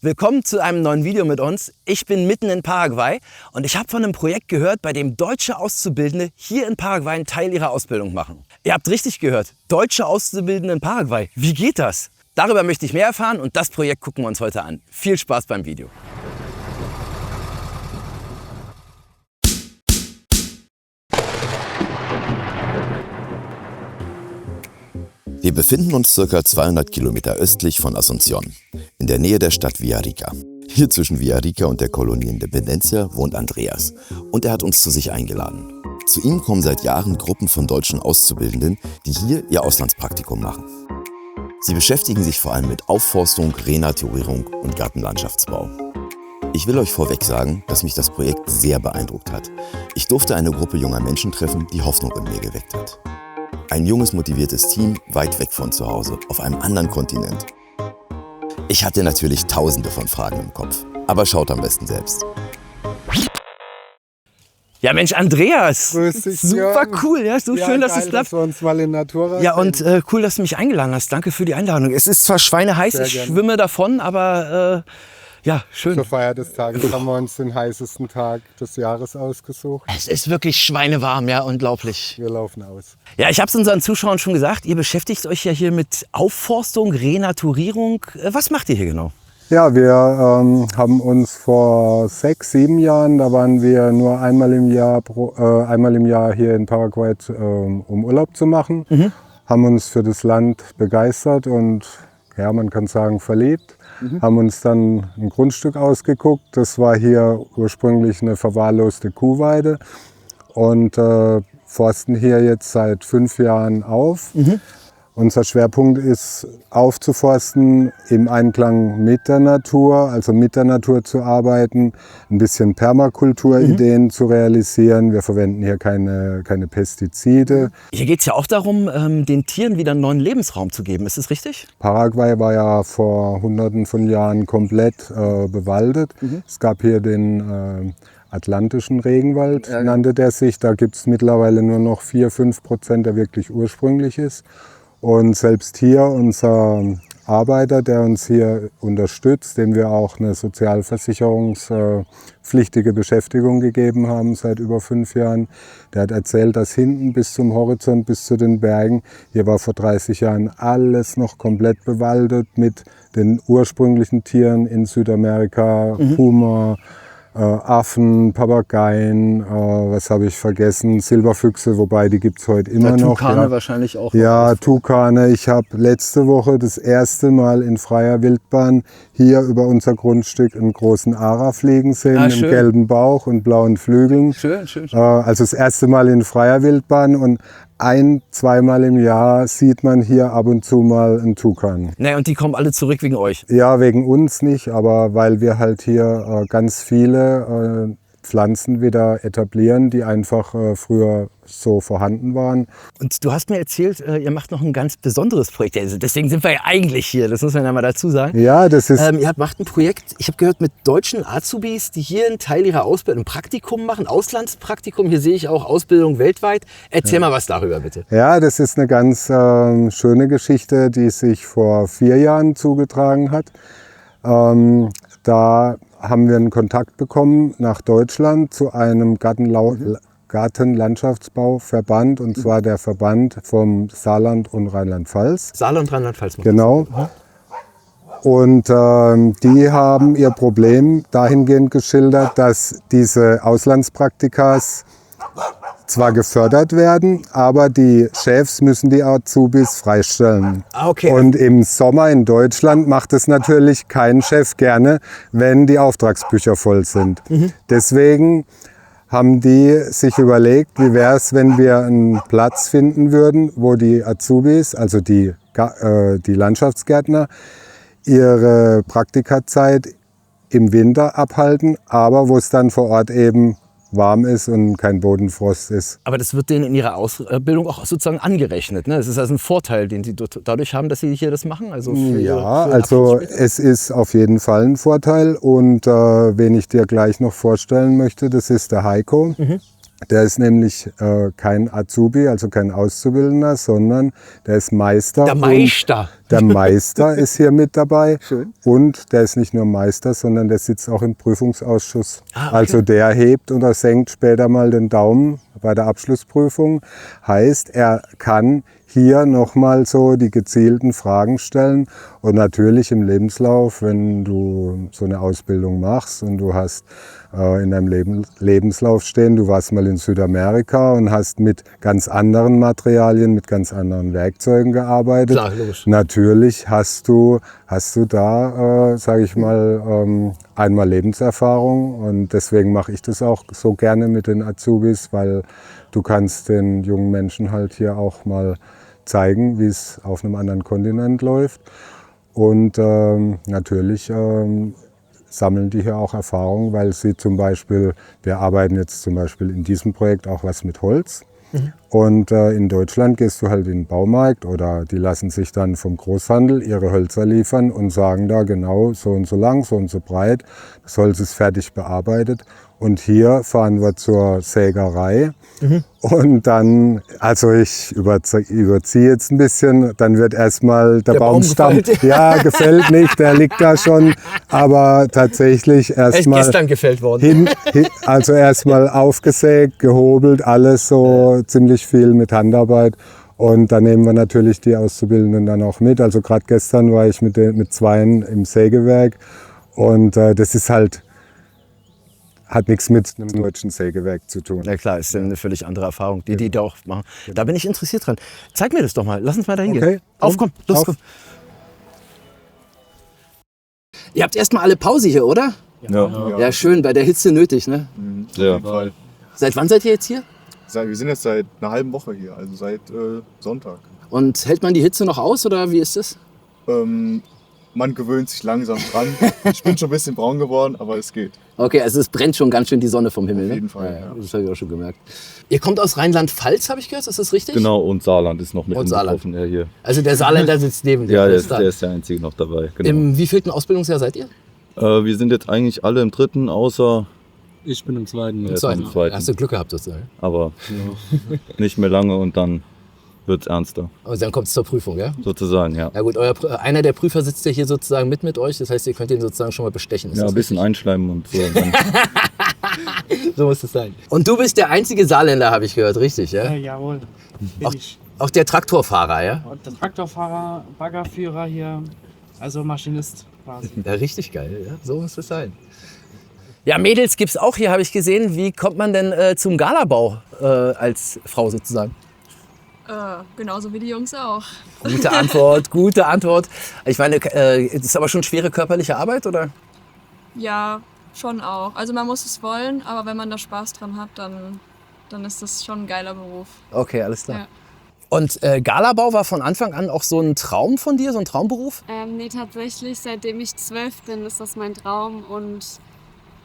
Willkommen zu einem neuen Video mit uns. Ich bin mitten in Paraguay und ich habe von einem Projekt gehört, bei dem deutsche Auszubildende hier in Paraguay einen Teil ihrer Ausbildung machen. Ihr habt richtig gehört, deutsche Auszubildende in Paraguay. Wie geht das? Darüber möchte ich mehr erfahren und das Projekt gucken wir uns heute an. Viel Spaß beim Video. Wir befinden uns ca. 200 Kilometer östlich von Asunción, in der Nähe der Stadt Villarrica. Hier zwischen Villarrica und der Kolonie Independencia wohnt Andreas und er hat uns zu sich eingeladen. Zu ihm kommen seit Jahren Gruppen von deutschen Auszubildenden, die hier ihr Auslandspraktikum machen. Sie beschäftigen sich vor allem mit Aufforstung, Renaturierung und Gartenlandschaftsbau. Ich will euch vorweg sagen, dass mich das Projekt sehr beeindruckt hat. Ich durfte eine Gruppe junger Menschen treffen, die Hoffnung in mir geweckt hat. Ein junges, motiviertes Team, weit weg von zu Hause, auf einem anderen Kontinent. Ich hatte natürlich tausende von Fragen im Kopf, aber schaut am besten selbst. Ja Mensch, Andreas, Grüß dich, super Jörn. cool, ja, so schön, dass geil, es klappt. dass wir uns mal in Natura Ja, sehen. und cool, dass du mich eingeladen hast. Danke für die Einladung. Es ist zwar schweineheiß, Sehr ich gerne. schwimme davon, aber ja, schön. Zur Feier des Tages haben wir uns den heißesten Tag des Jahres ausgesucht. Es ist wirklich schweinewarm, ja, unglaublich. Wir laufen aus. Ja, ich habe es unseren Zuschauern schon gesagt, ihr beschäftigt euch ja hier mit Aufforstung, Renaturierung. Was macht ihr hier genau? Ja, wir haben uns vor 6, 7 Jahren, da waren wir nur einmal im Jahr hier in Paraguay, um Urlaub zu machen, haben uns für das Land begeistert und ja, man kann sagen verliebt. Haben uns dann ein Grundstück ausgeguckt. Das war hier ursprünglich eine verwahrloste Kuhweide und forsten hier jetzt seit 5 Jahren auf. Unser Schwerpunkt ist aufzuforsten im Einklang mit der Natur, also mit der Natur zu arbeiten, ein bisschen Permakulturideen zu realisieren. Wir verwenden hier keine Pestizide. Hier geht es ja auch darum, den Tieren wieder einen neuen Lebensraum zu geben. Ist das richtig? Paraguay war ja vor Hunderten von Jahren komplett bewaldet. Es gab hier den Atlantischen Regenwald, nannte der sich. Da gibt es mittlerweile nur noch 4–5%, der wirklich ursprünglich ist. Und selbst hier unser Arbeiter, der uns hier unterstützt, dem wir auch eine sozialversicherungspflichtige Beschäftigung gegeben haben seit über 5 Jahren, der hat erzählt, dass hinten bis zum Horizont, bis zu den Bergen, hier war vor 30 Jahren alles noch komplett bewaldet mit den ursprünglichen Tieren in Südamerika, Puma, Affen, Papageien, was habe ich vergessen, Silberfüchse, wobei die gibt es heute immer noch. Tukane Ja. wahrscheinlich auch. Ja, Tukane. Ich habe letzte Woche das erste Mal in freier Wildbahn hier über unser Grundstück einen großen Ara fliegen sehen, mit schön. gelben Bauch und blauen Flügeln. Schön, schön, schön. Also das erste Mal in freier Wildbahn und 1–2 Mal im Jahr sieht man hier ab und zu mal einen Tukan. Naja, und die kommen alle zurück wegen euch. Ja, wegen uns nicht, aber weil wir halt hier ganz viele Pflanzen wieder etablieren, die einfach früher so vorhanden waren. Und du hast mir erzählt, ihr macht noch ein ganz besonderes Projekt. Also deswegen sind wir ja eigentlich hier, das muss man ja mal dazu sagen. Ja, das ist Ihr macht ein Projekt, ich habe gehört, mit deutschen Azubis, die hier einen Teil ihrer Ausbildung, ein Praktikum machen, Auslandspraktikum. Hier sehe ich auch Ausbildung weltweit. Erzähl mal was darüber, bitte. Ja, das ist eine ganz schöne Geschichte, die sich vor 4 Jahren zugetragen hat. Da haben wir einen Kontakt bekommen nach Deutschland zu einem Gartenlandschaftsbauverband, und zwar der Verband vom Saarland und Rheinland-Pfalz. Saarland, Rheinland-Pfalz. Genau. Und die haben ihr Problem dahingehend geschildert, dass diese Auslandspraktikas zwar gefördert werden, aber die Chefs müssen die Azubis freistellen. Okay. Und im Sommer in Deutschland macht es natürlich kein Chef gerne, wenn die Auftragsbücher voll sind. Deswegen haben die sich überlegt, wie wäre es, wenn wir einen Platz finden würden, wo die Azubis, also die Landschaftsgärtner, ihre Praktikazeit im Winter abhalten, aber wo es dann vor Ort eben warm ist und kein Bodenfrost ist. Aber das wird denen in ihrer Ausbildung auch sozusagen angerechnet. Ne? Das ist also ein Vorteil, den sie dadurch haben, dass sie hier das machen. Also Es ist auf jeden Fall ein Vorteil. Und wen ich dir gleich noch vorstellen möchte, das ist der Heiko. Der ist nämlich kein Azubi, also kein Auszubildender, sondern der ist Meister. Der Meister. Der Meister ist hier mit dabei. Schön. Und der ist nicht nur Meister, sondern der sitzt auch im Prüfungsausschuss. Ah, okay. Also der hebt oder senkt später mal den Daumen bei der Abschlussprüfung. Heißt, er kann hier nochmal so die gezielten Fragen stellen. Und natürlich im Lebenslauf, wenn du so eine Ausbildung machst und du hast in deinem Lebenslauf stehen, du warst mal in Südamerika und hast mit ganz anderen Materialien, mit ganz anderen Werkzeugen gearbeitet. Klar, logisch. Natürlich hast du da, sage ich mal, einmal Lebenserfahrung und deswegen mache ich das auch so gerne mit den Azubis, weil du kannst den jungen Menschen halt hier auch mal zeigen, wie es auf einem anderen Kontinent läuft. Und natürlich sammeln die hier auch Erfahrung, weil sie zum Beispiel, wir arbeiten jetzt zum Beispiel in diesem Projekt auch was mit Holz. Und in Deutschland gehst du halt in den Baumarkt oder die lassen sich dann vom Großhandel ihre Hölzer liefern und sagen da genau so und so lang, so und so breit. Das Holz ist fertig bearbeitet. Und hier fahren wir zur Sägerei. Und dann, also ich überziehe jetzt ein bisschen, dann wird erstmal der Baumstamm, ja, gefällt nicht, der liegt da schon, aber tatsächlich erstmal gestern gefällt worden. Also erstmal aufgesägt, gehobelt, alles so ziemlich viel mit Handarbeit. Und da nehmen wir natürlich die Auszubildenden dann auch mit. Also gerade gestern war ich mit zweien im Sägewerk und das ist halt, hat nichts mit einem deutschen Sägewerk zu tun. Na klar, ist eine völlig andere Erfahrung, die da auch machen. Da bin ich interessiert dran. Zeig mir das doch mal, lass uns mal da hingehen. Okay. Auf, komm, los, komm. Ihr habt erstmal alle Pause hier, oder? Ja, schön, bei der Hitze nötig, ne? Ja. Seit wann seid ihr jetzt hier? Wir sind jetzt seit einer halben Woche hier, also seit Sonntag. Und hält man die Hitze noch aus, oder wie ist das? Man gewöhnt sich langsam dran. Ich bin schon ein bisschen braun geworden, aber es geht. Okay, also es brennt schon ganz schön die Sonne vom Himmel, Auf ne? jeden Fall, Ja, ja. das habe ich auch schon gemerkt. Ihr kommt aus Rheinland-Pfalz, habe ich gehört, ist das richtig? Genau, und Saarland ist noch mit Und Saarland. betroffen. Ja, hier. Also der Saarländer sitzt neben dir. Ja, alles klar. der ist der Einzige noch dabei. Genau. Im wievielten Ausbildungsjahr seid ihr? Wir sind jetzt eigentlich alle im dritten, außer Ich bin im zweiten. er ist im zweiten. Hast du Glück gehabt, sozusagen. Aber nicht mehr lange und dann wird es ernster, Aber dann kommt es zur Prüfung, ja? sozusagen, ja. Ja gut, einer der Prüfer sitzt ja hier sozusagen mit euch, das heißt, ihr könnt ihn sozusagen schon mal bestechen. Ist Ja, das ein bisschen einschleimen und so. Und dann, richtig? So muss es sein. Und du bist der einzige Saarländer, habe ich gehört, richtig, ja? Jawohl, bin Auch, ich. auch der Traktorfahrer, ja? Und der Traktorfahrer, Baggerführer hier, also Maschinist quasi. Ja, richtig geil, ja? So muss es sein. Ja, Mädels gibt's auch hier, habe ich gesehen. Wie kommt man denn zum Galabau als Frau sozusagen? Genauso wie die Jungs auch. Gute Antwort, gute Antwort. Ich meine, es ist aber schon schwere körperliche Arbeit, oder? Ja, schon auch. Also man muss es wollen, aber wenn man da Spaß dran hat, dann ist das schon ein geiler Beruf. Okay, alles klar. Ja. Und Galabau war von Anfang an auch so ein Traum von dir, so ein Traumberuf? Nee, tatsächlich, seitdem ich 12 bin, ist das mein Traum und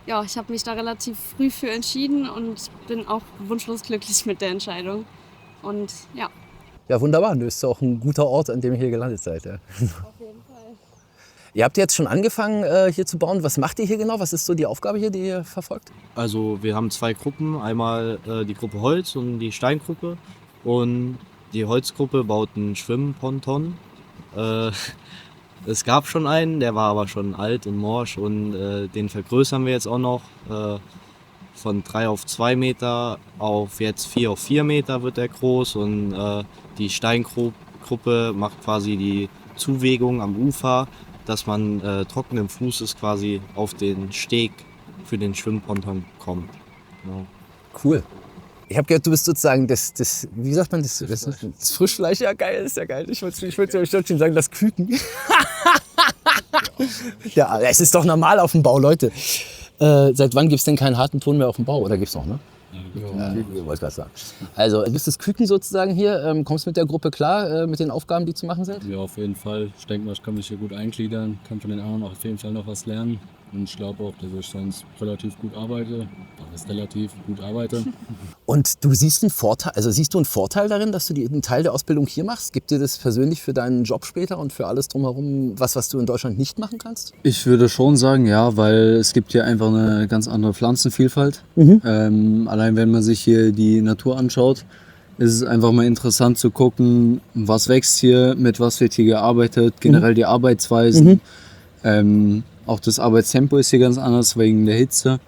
ja, ich habe mich da relativ früh für entschieden und bin auch wunschlos glücklich mit der Entscheidung. Und ja. Ja, wunderbar. Du bist auch ein guter Ort, an dem ihr hier gelandet seid. Ja. Auf jeden Fall. Ihr habt jetzt schon angefangen, hier zu bauen. Was macht ihr hier genau? Was ist so die Aufgabe hier, die ihr verfolgt? Also wir haben zwei Gruppen, einmal die Gruppe Holz und die Steingruppe. Und die Holzgruppe baut einen Schwimmponton. Es gab schon einen, der war aber schon alt und morsch und den vergrößern wir jetzt auch noch. Von 3 auf 2 Meter auf jetzt 4 auf 4 Meter wird er groß und die Steingruppe macht quasi die Zuwegung am Ufer, dass man trockenen Fußes quasi auf den Steg für den Schwimmponton kommt. Genau. Cool. Ich habe gehört, du bist sozusagen das wie sagt man, das Frischfleisch. Ja, geil, ist ja geil. Ich wollte schon sagen, das Küken. Ja, es ist doch normal auf dem Bau, Leute. Seit wann gibt es denn keinen harten Ton mehr auf dem Bau? Oder gibt's noch, ne? Ja, ich wollte gerade sagen. Also, du bist das Küken sozusagen hier. Kommst du mit der Gruppe klar, mit den Aufgaben, die zu machen sind? Ja, auf jeden Fall. Ich denke mal, ich kann mich hier gut eingliedern, kann von den anderen auch auf jeden Fall noch was lernen. Und ich glaube auch, dass ich sonst relativ gut arbeite. Und du siehst einen Vorteil, siehst du einen Vorteil darin, dass du einen Teil der Ausbildung hier machst? Gibt dir das persönlich für deinen Job später und für alles drumherum was du in Deutschland nicht machen kannst? Ich würde schon sagen, ja, weil es gibt hier einfach eine ganz andere Pflanzenvielfalt. Allein wenn man sich hier die Natur anschaut, ist es einfach mal interessant zu gucken, was wächst hier, mit was wird hier gearbeitet, generell die Arbeitsweisen. Auch das Arbeitstempo ist hier ganz anders wegen der Hitze.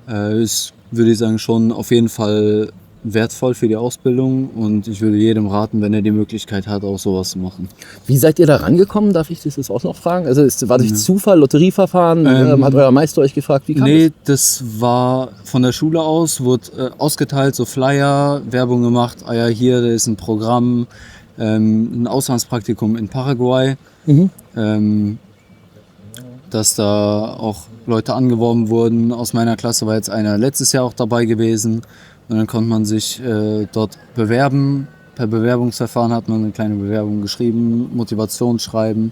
Ist, würde ich sagen, schon auf jeden Fall wertvoll für die Ausbildung und ich würde jedem raten, wenn er die Möglichkeit hat, auch sowas zu machen. Wie seid ihr da rangekommen? Darf ich das jetzt auch noch fragen? Also war durch Zufall, Lotterieverfahren? Hat euer Meister euch gefragt, wie kam Nee, das war von der Schule aus, wurde ausgeteilt, so Flyer, Werbung gemacht, ja, hier, da ist ein Programm, ein Auslandspraktikum in Paraguay, dass da auch Leute angeworben wurden. Aus meiner Klasse war jetzt einer letztes Jahr auch dabei gewesen. Und dann konnte man sich dort bewerben. Per Bewerbungsverfahren hat man eine kleine Bewerbung geschrieben, Motivationsschreiben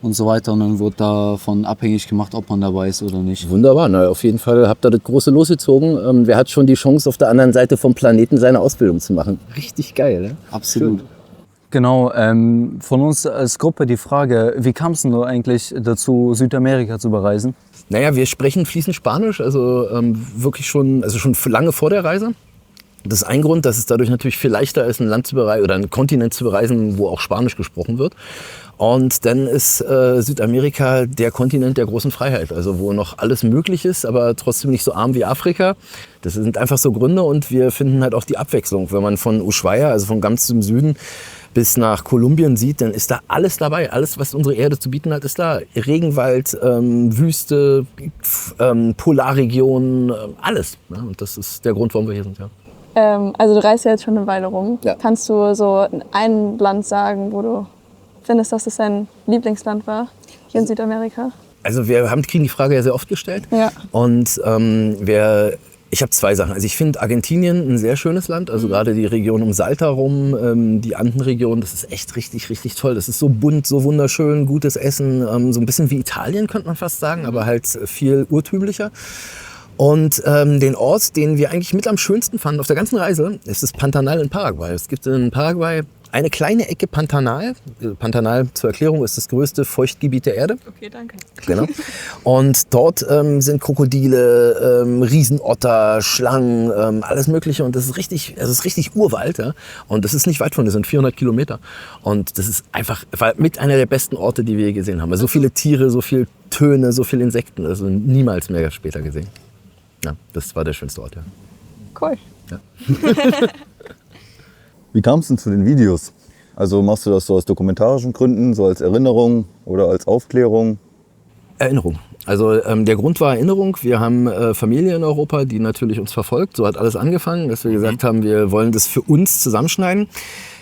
und so weiter. Und dann wurde davon abhängig gemacht, ob man dabei ist oder nicht. Wunderbar, na, auf jeden Fall habt ihr das große losgezogen. Wer hat schon die Chance, auf der anderen Seite vom Planeten seine Ausbildung zu machen? Richtig geil, ne? Absolut. Schön. Genau, von uns als Gruppe die Frage, wie kamst du eigentlich dazu, Südamerika zu bereisen? Naja, wir sprechen fließend Spanisch, also wirklich schon lange vor der Reise. Das ist ein Grund, dass es dadurch natürlich viel leichter ist, ein Land zu bereisen oder einen Kontinent zu bereisen, wo auch Spanisch gesprochen wird. Und dann ist Südamerika der Kontinent der großen Freiheit, also wo noch alles möglich ist, aber trotzdem nicht so arm wie Afrika. Das sind einfach so Gründe und wir finden halt auch die Abwechslung. Wenn man von Ushuaia, also von ganz im Süden, bis nach Kolumbien sieht, dann ist da alles dabei. Alles, was unsere Erde zu bieten hat, ist da. Regenwald, Wüste, Polarregionen, alles. Ja, und das ist der Grund, warum wir hier sind. Ja. Also du reist ja jetzt schon eine Weile rum. Ja. Kannst du so ein Land sagen, wo du findest, dass es dein Lieblingsland war hier in Südamerika? Also wir kriegen die Frage ja sehr oft gestellt. Ja. Und ich habe zwei Sachen. Also ich finde Argentinien ein sehr schönes Land. Also gerade die Region um Salta rum, die Andenregion, das ist echt richtig, richtig toll. Das ist so bunt, so wunderschön, gutes Essen. So ein bisschen wie Italien, könnte man fast sagen, aber halt viel urtümlicher. Und den Ort, den wir eigentlich mit am schönsten fanden auf der ganzen Reise, ist das Pantanal in Paraguay. Es gibt in Paraguay eine kleine Ecke Pantanal. Pantanal, zur Erklärung, ist das größte Feuchtgebiet der Erde. Okay, danke. Genau. Und dort sind Krokodile, Riesenotter, Schlangen, alles Mögliche. Und das ist richtig Urwald. Ja? Und das ist nicht weit von, das sind 400 Kilometer. Und das ist war mit einer der besten Orte, die wir je gesehen haben. Also so viele Tiere, so viele Töne, so viele Insekten. Also niemals mehr später gesehen. Ja, das war der schönste Ort, ja. Cool. Ja. Wie kam es denn zu den Videos? Also machst du das so aus dokumentarischen Gründen, so als Erinnerung oder als Aufklärung? Erinnerung. Also der Grund war Erinnerung. Wir haben Familie in Europa, die natürlich uns verfolgt. So hat alles angefangen, dass wir gesagt haben, wir wollen das für uns zusammenschneiden.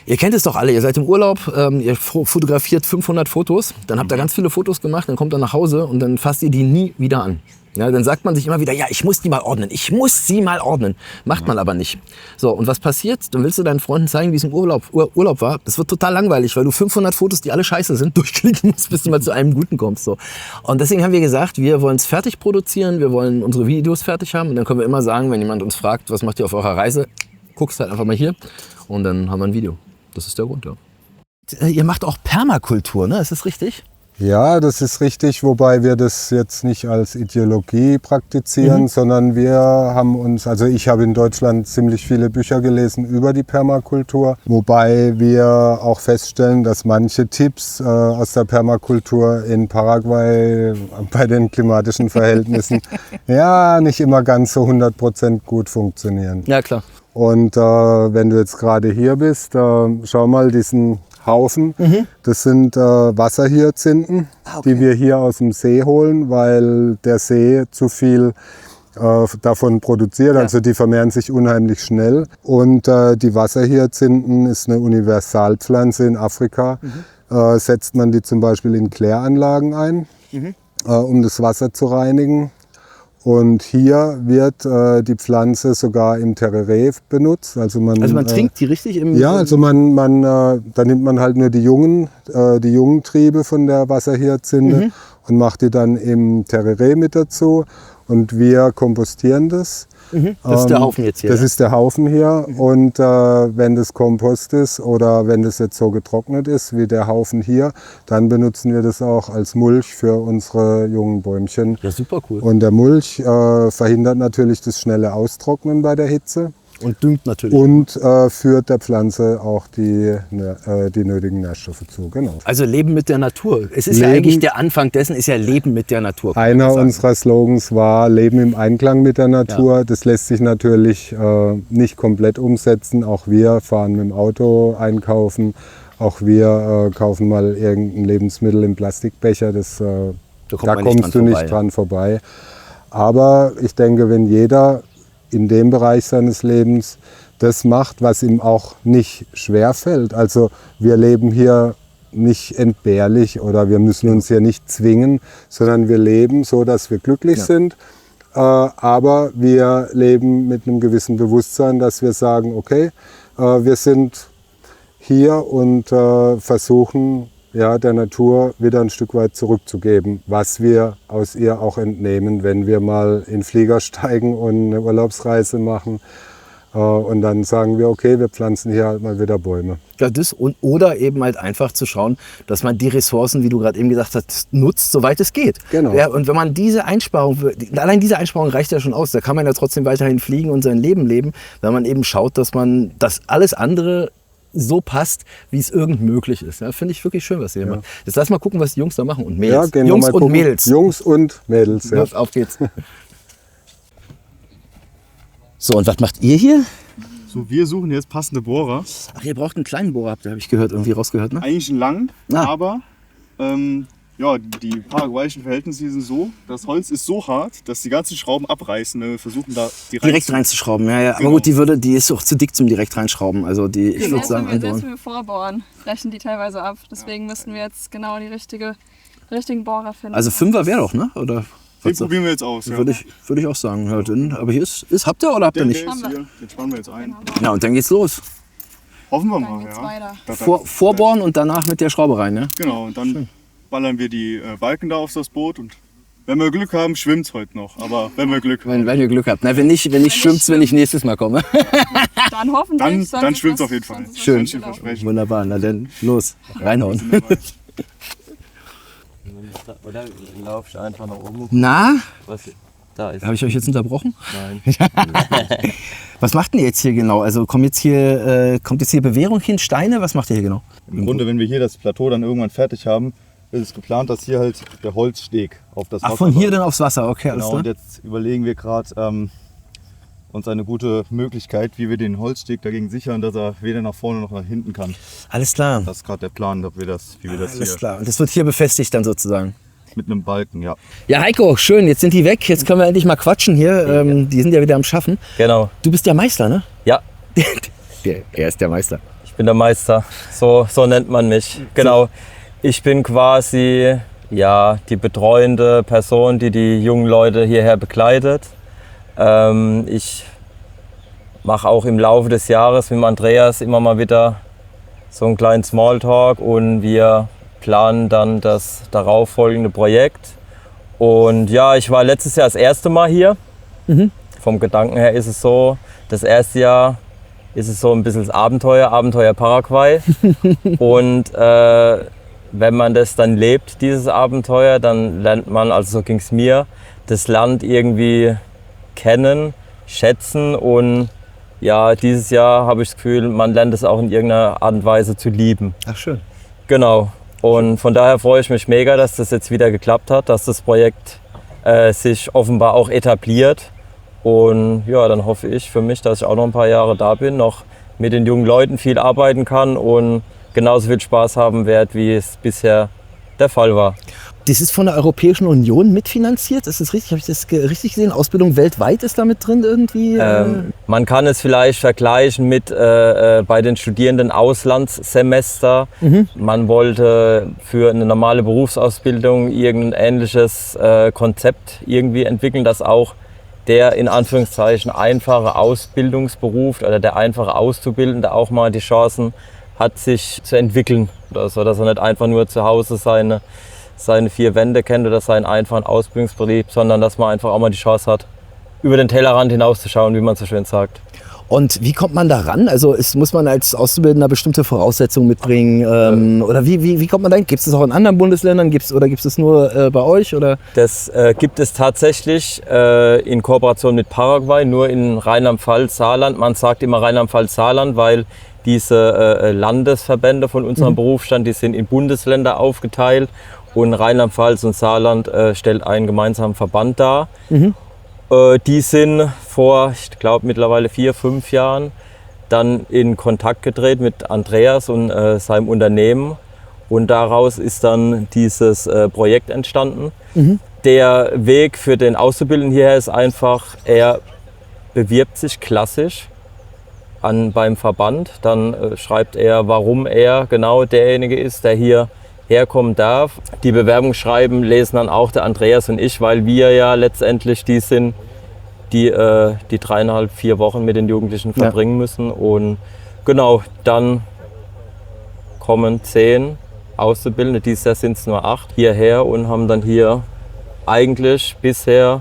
Ihr kennt es doch alle, ihr seid im Urlaub, ihr fotografiert 500 Fotos, dann habt ihr ganz viele Fotos gemacht, dann kommt ihr nach Hause und dann fasst ihr die nie wieder an. Ja, dann sagt man sich immer wieder, ja, ich muss die mal ordnen, ich muss sie mal ordnen. Macht man aber nicht. So, und was passiert? Dann willst du deinen Freunden zeigen, wie es im Urlaub war. Das wird total langweilig, weil du 500 Fotos, die alle scheiße sind, durchklicken musst, bis du mal zu einem guten kommst. So. Und deswegen haben wir gesagt, wir wollen es fertig produzieren, wir wollen unsere Videos fertig haben. Und dann können wir immer sagen, wenn jemand uns fragt, was macht ihr auf eurer Reise, guckst halt einfach mal hier und dann haben wir ein Video. Das ist der Grund, ja. Ihr macht auch Permakultur, ne? Ist das richtig? Ja, das ist richtig, wobei wir das jetzt nicht als Ideologie praktizieren, sondern wir haben uns, also ich habe in Deutschland ziemlich viele Bücher gelesen über die Permakultur, wobei wir auch feststellen, dass manche Tipps aus der Permakultur in Paraguay bei den klimatischen Verhältnissen ja nicht immer ganz so 100% gut funktionieren. Ja, klar. Und wenn du jetzt gerade hier bist, schau mal diesen Haufen. Das sind Wasserhyazinthen, die wir hier aus dem See holen, weil der See zu viel davon produziert. Also die vermehren sich unheimlich schnell. Und die Wasserhyazinthen ist eine Universalpflanze in Afrika. Setzt man die zum Beispiel in Kläranlagen ein, um das Wasser zu reinigen. Und hier wird die Pflanze sogar im Tereré benutzt. Also man trinkt die richtig im... Ja, also da nimmt man halt nur die jungen Triebe von der Wasserhyazinthe und macht die dann im Tereré mit dazu. Und wir kompostieren das. Das ist der Haufen jetzt hier. Das ist der Haufen hier. Und wenn das Kompost ist oder wenn das jetzt so getrocknet ist wie der Haufen hier, dann benutzen wir das auch als Mulch für unsere jungen Bäumchen. Ja, super cool. Und der Mulch verhindert natürlich das schnelle Austrocknen bei der Hitze. Und düngt natürlich. Und führt der Pflanze auch die nötigen Nährstoffe zu. Genau. Also Leben mit der Natur. Es ist ja eigentlich der Anfang dessen, ist ja Leben mit der Natur. Einer unserer Slogans war Leben im Einklang mit der Natur. Ja. Das lässt sich natürlich nicht komplett umsetzen. Auch wir fahren mit dem Auto einkaufen. Auch wir kaufen mal irgendein Lebensmittel im Plastikbecher. Da kommst du nicht dran vorbei. Aber ich denke, wenn jeder in dem Bereich seines Lebens das macht, was ihm auch nicht schwerfällt. Also wir leben hier nicht entbehrlich oder wir müssen uns hier nicht zwingen, sondern wir leben so, dass wir glücklich sind. Aber wir leben mit einem gewissen Bewusstsein, dass wir sagen, okay, wir sind hier und versuchen, der Natur wieder ein Stück weit zurückzugeben, was wir aus ihr auch entnehmen, wenn wir mal in den Flieger steigen und eine Urlaubsreise machen. Und dann sagen wir, okay, wir pflanzen hier halt mal wieder Bäume. Ja, oder eben halt einfach zu schauen, dass man die Ressourcen, wie du gerade eben gesagt hast, nutzt, soweit es geht. Genau. Ja, und wenn man allein diese Einsparung reicht ja schon aus. Da kann man ja trotzdem weiterhin fliegen und sein Leben leben, wenn man eben schaut, dass alles andere so passt, wie es irgend möglich ist. Ja, finde ich wirklich schön, was ihr hier macht. Jetzt lass mal gucken, was die Jungs da machen und Mädels. Ja, Jungs und Mädels. Jungs und Mädels, ja. Auf geht's. So, und was macht ihr hier? So, wir suchen jetzt passende Bohrer. Ach, ihr braucht einen kleinen Bohrer, habe ich gehört, irgendwie rausgehört, ne? Eigentlich einen langen, aber die paraguayischen Verhältnisse sind so, das Holz ist so hart, dass die ganzen Schrauben abreißen, wenn wir versuchen, da direkt reinzuschrauben. Ja. Genau. Aber gut, die ist auch zu dick zum direkt reinschrauben. Also ich würde sagen, selbst wenn wir vorbohren, brechen die teilweise ab. Deswegen müssten wir jetzt genau die richtigen Bohrer finden. Also 5er wäre doch, ne? Oder? Den probieren wir jetzt aus. Ja. Würde ich auch sagen. Ja, aber hier habt ihr oder habt ihr nicht? Den spannen wir jetzt ein. Ja, und dann geht's los. Hoffen wir mal, ja. Vorbohren und danach mit der Schraube rein, ne? Genau, und dann ballern wir die Balken da auf das Boot und wenn wir Glück haben, schwimmt es heute noch. Aber wenn wir Glück haben. Wenn ihr Glück habt. Na, wenn nicht schwimmt's, wenn ich nächstes Mal komme. Dann hoffentlich. Dann schwimmt es auf jeden Fall. Schön. Wunderbar. Na dann, los. Reinhauen. Oder laufst einfach nach oben. Na? Da ist. Habe ich euch jetzt unterbrochen? Nein. Was macht denn ihr jetzt hier genau? Also kommt jetzt hier Bewährung hin, Steine? Was macht ihr hier genau? Im Grunde, wenn wir hier das Plateau dann irgendwann fertig haben, ist es geplant, dass hier halt der Holzsteg auf das Wasser. Ach, von hier dann aufs Wasser, okay, alles klar. Und jetzt überlegen wir gerade uns eine gute Möglichkeit, wie wir den Holzsteg dagegen sichern, dass er weder nach vorne noch nach hinten kann. Alles klar. Das ist gerade der Plan, wie wir das Alles hier. klar. Und das wird hier befestigt dann sozusagen. Mit einem Balken, ja. Ja, Heiko, schön, jetzt sind die weg. Jetzt können wir endlich mal quatschen hier. Die sind ja wieder am Schaffen. Genau. Du bist der Meister, ne? Ja. Er ist der Meister. Ich bin der Meister. So nennt man mich. Genau. Ich bin quasi die betreuende Person, die jungen Leute hierher begleitet. Ich mache auch im Laufe des Jahres mit dem Andreas immer mal wieder so einen kleinen Smalltalk und wir planen dann das darauffolgende Projekt. Und ja, ich war letztes Jahr das erste Mal hier. Mhm. Vom Gedanken her ist es so, das erste Jahr ist es so ein bisschen das Abenteuer Paraguay. Und wenn man das dann lebt, dieses Abenteuer, dann lernt man, also so ging es mir, das Land irgendwie kennen, schätzen und ja, dieses Jahr habe ich das Gefühl, man lernt es auch in irgendeiner Art und Weise zu lieben. Ach schön. Genau. Und von daher freue ich mich mega, dass das jetzt wieder geklappt hat, dass das Projekt sich offenbar auch etabliert. Und ja, dann hoffe ich für mich, dass ich auch noch ein paar Jahre da bin, noch mit den jungen Leuten viel arbeiten kann und genauso viel Spaß haben werde, wie es bisher der Fall war. Das ist von der Europäischen Union mitfinanziert, ist das richtig? Habe ich das richtig gesehen? Ausbildung weltweit ist da mit drin irgendwie? Man kann es vielleicht vergleichen mit bei den Studierenden Auslandssemester. Mhm. Man wollte für eine normale Berufsausbildung irgendein ähnliches Konzept irgendwie entwickeln, dass auch der in Anführungszeichen einfache Ausbildungsberuf oder der einfache Auszubildende auch mal die Chancen hat, sich zu entwickeln. Also, dass er nicht einfach nur zu Hause seine 4 Wände kennt oder seinen einfachen Ausbildungsbetrieb, sondern dass man einfach auch mal die Chance hat, über den Tellerrand hinauszuschauen, wie man so schön sagt. Und wie kommt man da ran? Also muss man als Auszubildender bestimmte Voraussetzungen mitbringen? Oder wie kommt man da hin? Gibt es das auch in anderen Bundesländern? Gibt es nur bei euch? Oder? Das gibt es tatsächlich in Kooperation mit Paraguay, nur in Rheinland-Pfalz, Saarland. Man sagt immer Rheinland-Pfalz, Saarland, weil diese Landesverbände von unserem Berufsstand, die sind in Bundesländer aufgeteilt. Und Rheinland-Pfalz und Saarland stellt einen gemeinsamen Verband dar. Die sind vor, ich glaube, mittlerweile 4, 5 Jahren dann in Kontakt getreten mit Andreas und seinem Unternehmen. Und daraus ist dann dieses Projekt entstanden. Der Weg für den Auszubildenden hierher ist einfach, er bewirbt sich klassisch beim Verband. Dann schreibt er, warum er genau derjenige ist, der hier herkommen darf. Die Bewerbungsschreiben lesen dann auch der Andreas und ich, weil wir ja letztendlich die sind, die 3,5, 4 Wochen mit den Jugendlichen verbringen müssen. Und genau, dann kommen 10 Auszubildende, dieses Jahr sind es nur 8, hierher und haben dann hier eigentlich bisher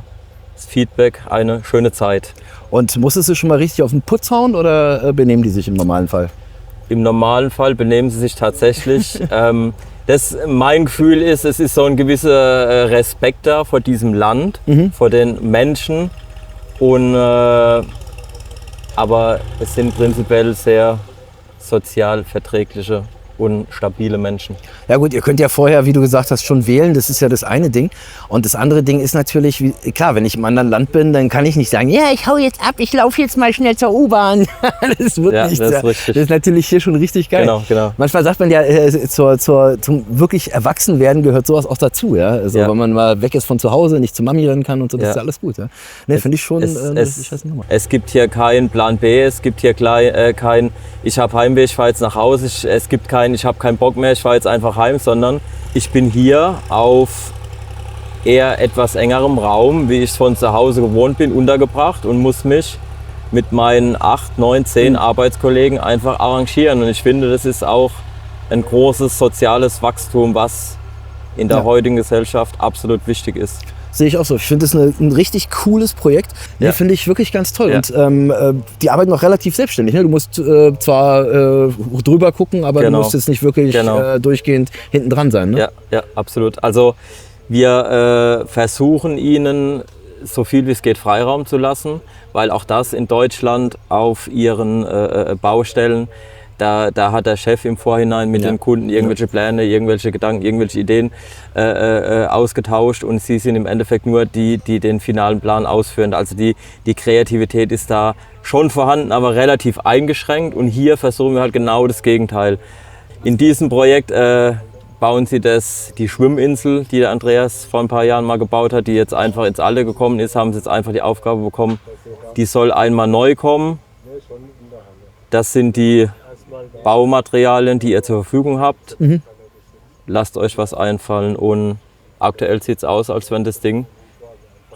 das Feedback eine schöne Zeit. Und musstest du schon mal richtig auf den Putz hauen oder benehmen die sich im normalen Fall? Im normalen Fall benehmen sie sich tatsächlich. Mein Gefühl ist, es ist so ein gewisser Respekt da vor diesem Land, vor den Menschen. Aber es sind prinzipiell sehr sozial verträgliche und stabile Menschen. Ja gut, ihr könnt ja vorher, wie du gesagt hast, schon wählen. Das ist ja das eine Ding. Und das andere Ding ist natürlich, klar, wenn ich im anderen Land bin, dann kann ich nicht sagen, ja, ich hau jetzt ab, ich laufe jetzt mal schnell zur U-Bahn. Das wird ja, nicht. Das ist richtig. Das ist natürlich hier schon richtig geil. Genau. Manchmal sagt man ja, zum wirklich Erwachsenwerden gehört sowas auch dazu. Ja? Also wenn man mal weg ist von zu Hause, nicht zu Mami rennen kann und so, das ist ja alles gut. Ja? Ne, finde ich schon es gibt hier keinen Plan B, es gibt hier kein, ich habe Heimweh, ich fahre jetzt nach Hause, es gibt kein, ich habe keinen Bock mehr, ich fahre jetzt einfach heim, sondern ich bin hier auf eher etwas engerem Raum, wie ich es von zu Hause gewohnt bin, untergebracht und muss mich mit meinen 8, 9, 10 Arbeitskollegen einfach arrangieren. Und ich finde, das ist auch ein großes soziales Wachstum, was in der heutigen Gesellschaft absolut wichtig ist. Sehe ich auch so. Ich finde das ein richtig cooles Projekt. Nee, finde ich wirklich ganz toll. Und die arbeiten auch relativ selbstständig. Ne? Du musst zwar drüber gucken, aber du musst jetzt nicht wirklich durchgehend hinten dran sein. Ne? Ja, absolut. Also wir versuchen ihnen so viel wie es geht Freiraum zu lassen, weil auch das in Deutschland auf ihren Baustellen, da hat der Chef im Vorhinein mit den Kunden irgendwelche Pläne, irgendwelche Gedanken, irgendwelche Ideen ausgetauscht und sie sind im Endeffekt nur die den finalen Plan ausführen. Also die Kreativität ist da schon vorhanden, aber relativ eingeschränkt und hier versuchen wir halt genau das Gegenteil. In diesem Projekt bauen sie die Schwimminsel, die der Andreas vor ein paar Jahren mal gebaut hat, die jetzt einfach ins Alte gekommen ist, haben sie jetzt einfach die Aufgabe bekommen, die soll einmal neu kommen. Das sind die Baumaterialien, die ihr zur Verfügung habt. Lasst euch was einfallen und aktuell sieht es aus, als wenn das Ding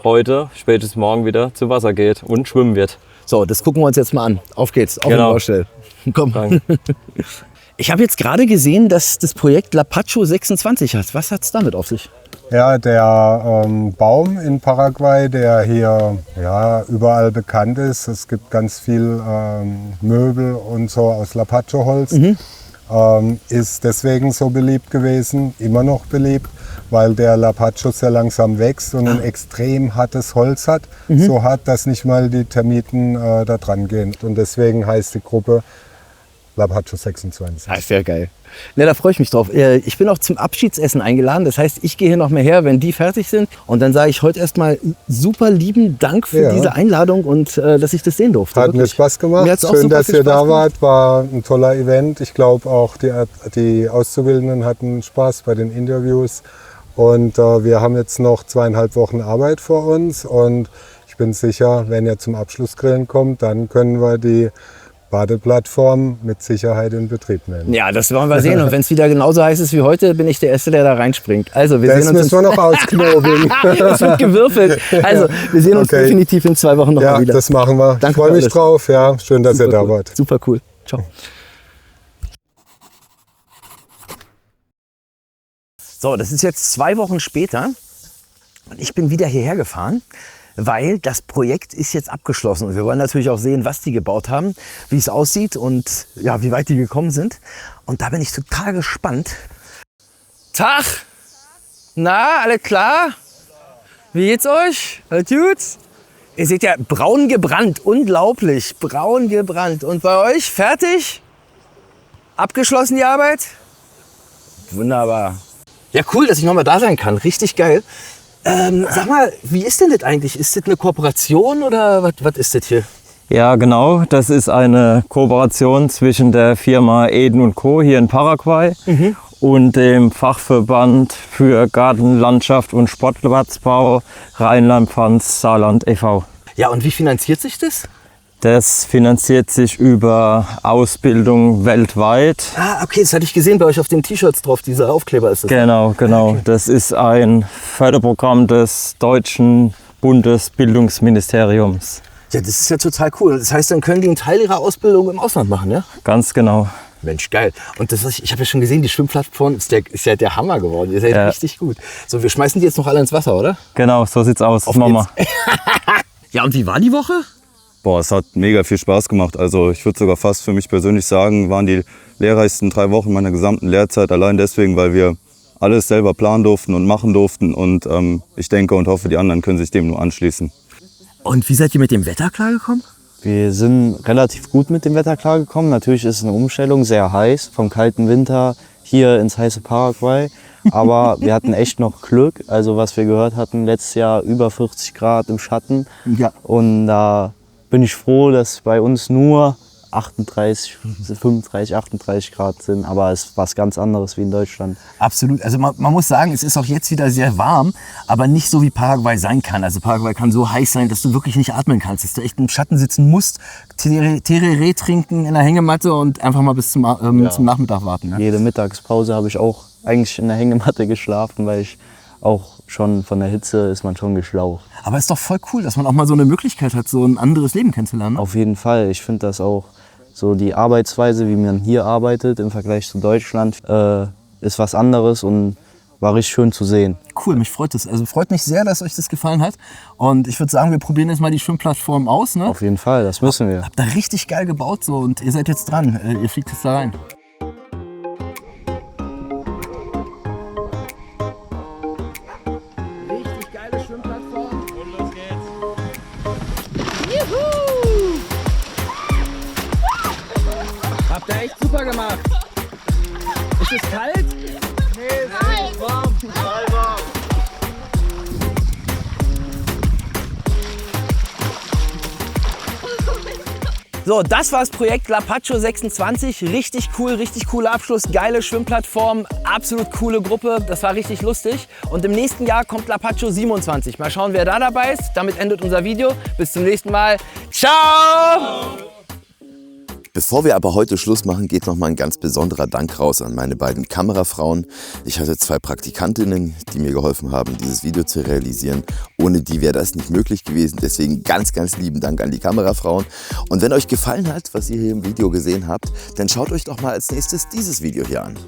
heute, spätestens morgen wieder zu Wasser geht und schwimmen wird. So, das gucken wir uns jetzt mal an. Auf geht's, auf die Baustelle. Komm. Ich habe jetzt gerade gesehen, dass das Projekt Lapacho 26 hat. Was hat es damit auf sich? Ja, der Baum in Paraguay, der hier überall bekannt ist. Es gibt ganz viel Möbel und so aus Lapacho-Holz. Ist deswegen so beliebt gewesen, immer noch beliebt, weil der Lapacho sehr langsam wächst und ein extrem hartes Holz hat. So hart, dass nicht mal die Termiten da dran gehen. Und deswegen heißt die Gruppe Lapacho 26. Das wäre geil. Ne, da freue ich mich drauf. Ich bin auch zum Abschiedsessen eingeladen. Das heißt, ich gehe hier noch mal her, wenn die fertig sind. Und dann sage ich heute erstmal super lieben Dank für diese Einladung und dass ich das sehen durfte. Hat mir Spaß gemacht. Schön, dass ihr da wart. War ein toller Event. Ich glaube auch die Auszubildenden hatten Spaß bei den Interviews. Und wir haben jetzt noch 2,5 Wochen Arbeit vor uns. Und ich bin sicher, wenn ihr zum Abschlussgrillen kommt, dann können wir die Badeplattform mit Sicherheit in Betrieb nehmen. Ja, das wollen wir sehen. Und wenn es wieder genauso heiß ist wie heute, bin ich der Erste, der da reinspringt. Also, wir das sehen uns müssen wir noch ausknobeln. Es wird gewürfelt. Also, wir sehen uns definitiv in 2 Wochen noch mal wieder. Ja, das machen wir. Danke, ich freue mich drauf. Ja, schön, dass ihr da wart. Super cool. Ciao. So, das ist jetzt 2 Wochen später und ich bin wieder hierher gefahren. weil das Projekt ist jetzt abgeschlossen. Und wir wollen natürlich auch sehen, was die gebaut haben, wie es aussieht und ja, wie weit die gekommen sind. Und da bin ich total gespannt. Tag! Na, alle klar? Wie geht's euch? Alles gut? Ihr seht ja, braun gebrannt, unglaublich, braun gebrannt. Und bei euch fertig? Abgeschlossen die Arbeit? Wunderbar. Ja, cool, dass ich nochmal da sein kann. Richtig geil. Sag mal, wie ist denn das eigentlich? Ist das eine Kooperation oder was ist das hier? Ja, genau. Das ist eine Kooperation zwischen der Firma Eden & Co. hier in Paraguay und dem Fachverband für Garten, Landschaft und Sportplatzbau Rheinland-Pfalz Saarland e.V. Ja, und wie finanziert sich das? Das finanziert sich über Ausbildung weltweit. Ah, okay, das hatte ich gesehen bei euch auf den T-Shirts drauf, dieser Aufkleber ist das. Genau. Okay. Das ist ein Förderprogramm des deutschen Bundesbildungsministeriums. Ja, das ist ja total cool. Das heißt, dann können die einen Teil ihrer Ausbildung im Ausland machen, ja? Ganz genau. Mensch, geil. Und das, ich habe ja schon gesehen, die Schwimmplattform ist ja der Hammer geworden. Ihr seid ja richtig gut. So, wir schmeißen die jetzt noch alle ins Wasser, oder? Genau, so sieht's aus. Auf Mama. Ja, und wie war die Woche? Boah, es hat mega viel Spaß gemacht. Also ich würde sogar fast für mich persönlich sagen, waren die lehrreichsten 3 Wochen meiner gesamten Lehrzeit. Allein deswegen, weil wir alles selber planen durften und machen durften. Und ich denke und hoffe, die anderen können sich dem nur anschließen. Und wie seid ihr mit dem Wetter klargekommen? Wir sind relativ gut mit dem Wetter klargekommen. Natürlich ist es eine Umstellung, sehr heiß, vom kalten Winter hier ins heiße Paraguay. Aber wir hatten echt noch Glück. Also was wir gehört hatten, letztes Jahr über 40 Grad im Schatten. Ja. Und da bin ich froh, dass bei uns nur 35, 38 Grad sind. Aber es ist was ganz anderes wie in Deutschland. Absolut. Also man muss sagen, es ist auch jetzt wieder sehr warm, aber nicht so wie Paraguay sein kann. Also Paraguay kann so heiß sein, dass du wirklich nicht atmen kannst, dass du echt im Schatten sitzen musst, Tereré trinken in der Hängematte und einfach mal bis zum Nachmittag warten. Ne? Jede Mittagspause habe ich auch eigentlich in der Hängematte geschlafen, weil ich auch schon von der Hitze ist man schon geschlaucht. Aber ist doch voll cool, dass man auch mal so eine Möglichkeit hat, so ein anderes Leben kennenzulernen. Ne? Auf jeden Fall. Ich finde das auch so, die Arbeitsweise, wie man hier arbeitet im Vergleich zu Deutschland, ist was anderes und war richtig schön zu sehen. Cool, mich freut es. Also freut mich sehr, dass euch das gefallen hat. Und ich würde sagen, wir probieren jetzt mal die Schwimmplattform aus. Ne? Auf jeden Fall, das müssen wir. Habt da richtig geil gebaut so und ihr seid jetzt dran. Ihr fliegt jetzt da rein. Richtig geile Schwimmplattform. Und los geht's. Juhu! Habt ihr echt super gemacht. Ist es kalt? Nee, es ist warm. Total warm. So, das war das Projekt Lapacho 26. Richtig cool, richtig cooler Abschluss, geile Schwimmplattform, absolut coole Gruppe. Das war richtig lustig. Und im nächsten Jahr kommt Lapacho 27. Mal schauen, wer da dabei ist. Damit endet unser Video. Bis zum nächsten Mal. Ciao! Bevor wir aber heute Schluss machen, geht noch mal ein ganz besonderer Dank raus an meine beiden Kamerafrauen. Ich hatte 2 Praktikantinnen, die mir geholfen haben, dieses Video zu realisieren. Ohne die wäre das nicht möglich gewesen. Deswegen ganz, ganz lieben Dank an die Kamerafrauen. Und wenn euch gefallen hat, was ihr hier im Video gesehen habt, dann schaut euch doch mal als nächstes dieses Video hier an.